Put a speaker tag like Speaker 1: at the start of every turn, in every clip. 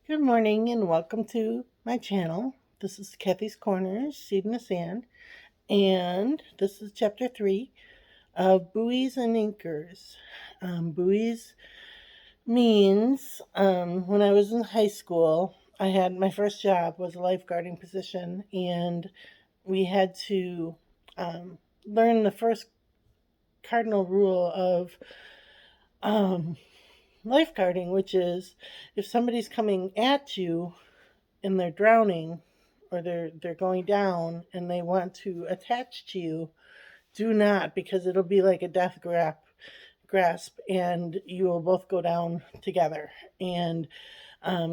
Speaker 1: Good morning and welcome to my channel. This is Kathy's Corner, Seed in the Sand, and this is chapter 3 of Buoys and Anchors. Buoys means when I was in high school, I had my first job was a lifeguarding position, and we had to learn the first cardinal rule of um, lifeguarding, which is if somebody's coming at you and they're drowning or they're going down and they want to attach to you, do not, because it'll be like a grasp and you will both go down together. And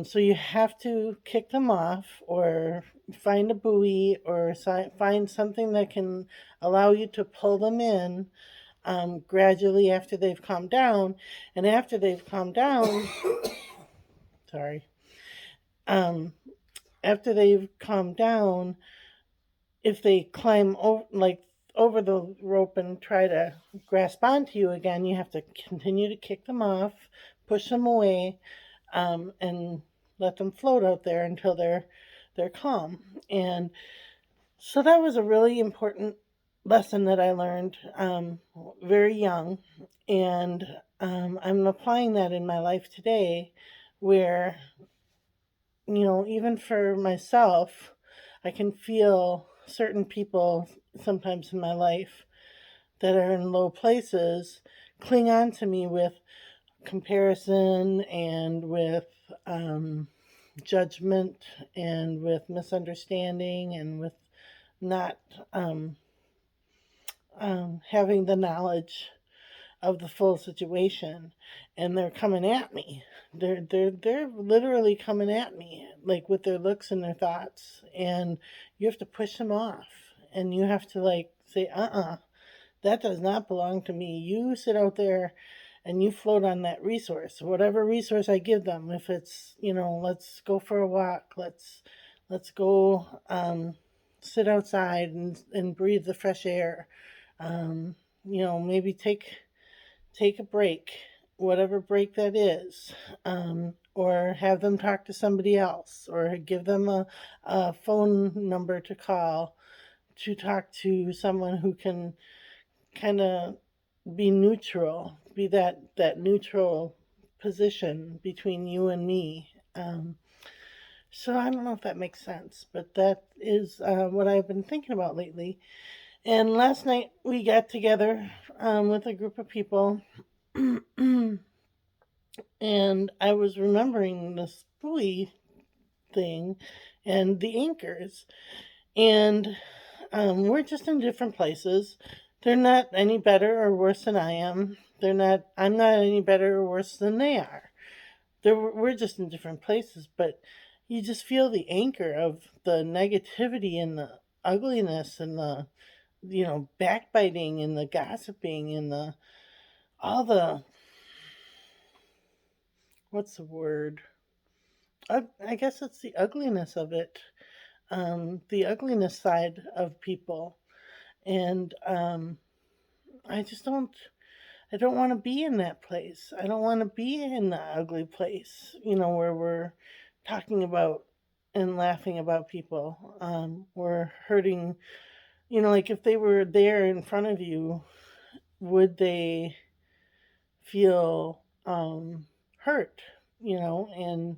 Speaker 1: so you have to kick them off or find a buoy or find something that can allow you to pull them in gradually after they've calmed down. And after they've calmed down, sorry, um, after they've calmed down, if they climb over the rope and try to grasp onto you again, you have to continue to kick them off, push them away, and let them float out there until they're calm. And so that was a really important lesson that I learned very young, and I'm applying that in my life today, where even for myself, I can feel certain people sometimes in my life that are in low places cling on to me with comparison and with judgment and with misunderstanding and with not um, having the knowledge of the full situation, and they're coming at me. They're literally coming at me, like with their looks and their thoughts, and you have to push them off, and you have to like say, that does not belong to me. You sit out there and you float on that resource, whatever resource I give them. If it's, let's go for a walk, let's go sit outside and breathe the fresh air. Um, maybe take a break, whatever break that is, or have them talk to somebody else, or give them a phone number to call to talk to someone who can kind of be neutral, be that neutral position between you and me. So I don't know if that makes sense, but that is what I've been thinking about lately. And last night we got together with a group of people and I was remembering this buoy thing and the anchors, and we're just in different places. They're not any better or worse than I am. They're not. I'm not any better or worse than they are. We're just in different places, but you just feel the anchor of the negativity and the ugliness and the backbiting and the gossiping and the all the what's the word? I guess it's the ugliness of it, the ugliness side of people, and I just I don't want to be in that place. I don't want to be in the ugly place, where we're talking about and laughing about people. We're hurting, like if they were there in front of you, would they feel hurt, and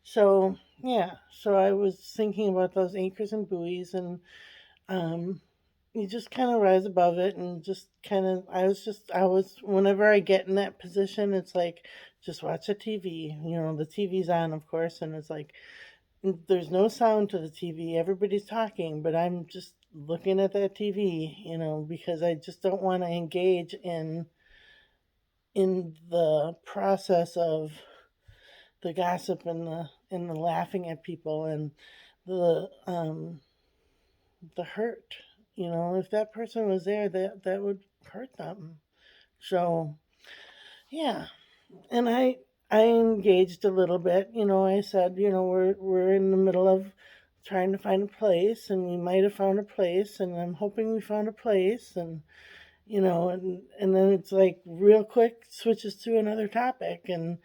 Speaker 1: so, yeah, so I was thinking about those anchors and buoys, and um, you just kind of rise above it, and just kind of, whenever I get in that position, it's like, just watch the TV. The TV's on, of course, and it's like, there's no sound to the TV. Everybody's talking, but I'm just looking at that TV, because I just don't want to engage in the process of the gossip and the laughing at people and the the hurt. If that person was there, that would hurt them. So yeah, and I engaged a little bit. I said, we're in the middle of trying to find a place, and we might have found a place, and I'm hoping we found a place, and and then it's like real quick switches to another topic, and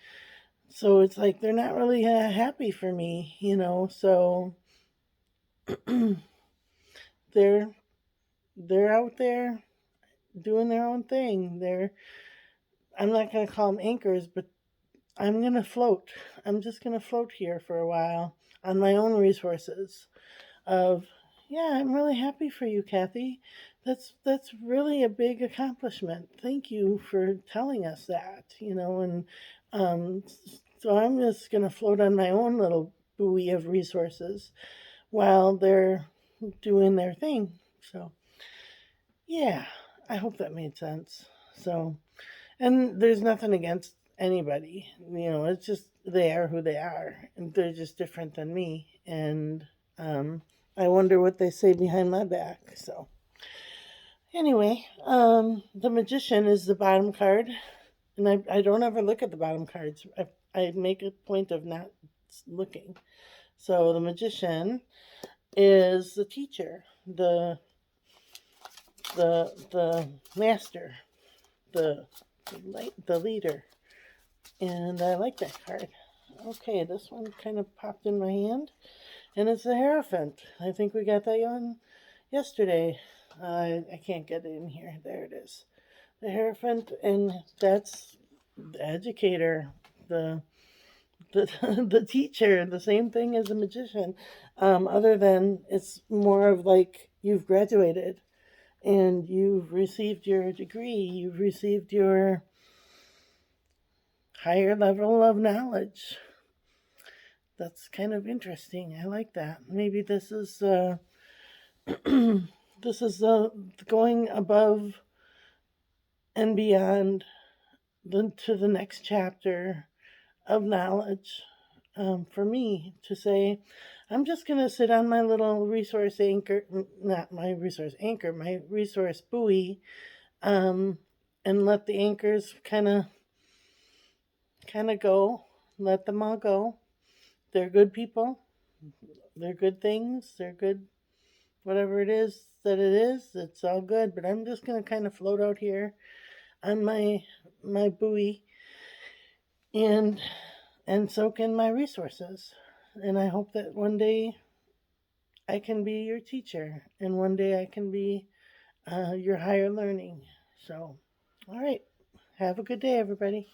Speaker 1: So it's like they're not really happy for me, so they're they're out there doing their own thing. I'm not going to call them anchors, but I'm going to float. I'm just going to float here for a while on my own resources of, yeah, I'm really happy for you, Kathy. That's really a big accomplishment. Thank you for telling us that, and um, so I'm just going to float on my own little buoy of resources while they're doing their thing. So, yeah, I hope that made sense. So, and there's nothing against anybody. It's just they are who they are. And they're just different than me. And I wonder what they say behind my back. So, anyway, the magician is the bottom card. And I don't ever look at the bottom cards. I make a point of not looking. So, the magician is the teacher, the master, the the leader, and I like that card. Okay, this one kind of popped in my hand, and it's the Hierophant. I think we got that one yesterday. I can't get it in here. There it is. The Hierophant, and that's the educator, the the, the teacher, the same thing as a magician, other than it's more of like you've graduated and you've received your degree, you've received your higher level of knowledge. That's kind of interesting. I like that. Maybe this is this is going above and beyond to the next chapter of knowledge. For me to say, I'm just going to sit on my little resource anchor, not my resource anchor, my resource buoy, um, and let the anchors kind of go. Let them all go. They're good people. They're good things. They're good, whatever it is that it is. It's all good. But I'm just gonna kind of float out here on my buoy and soak in my resources. And I hope that one day I can be your teacher, and one day I can be your higher learning. So, all right. Have a good day, everybody.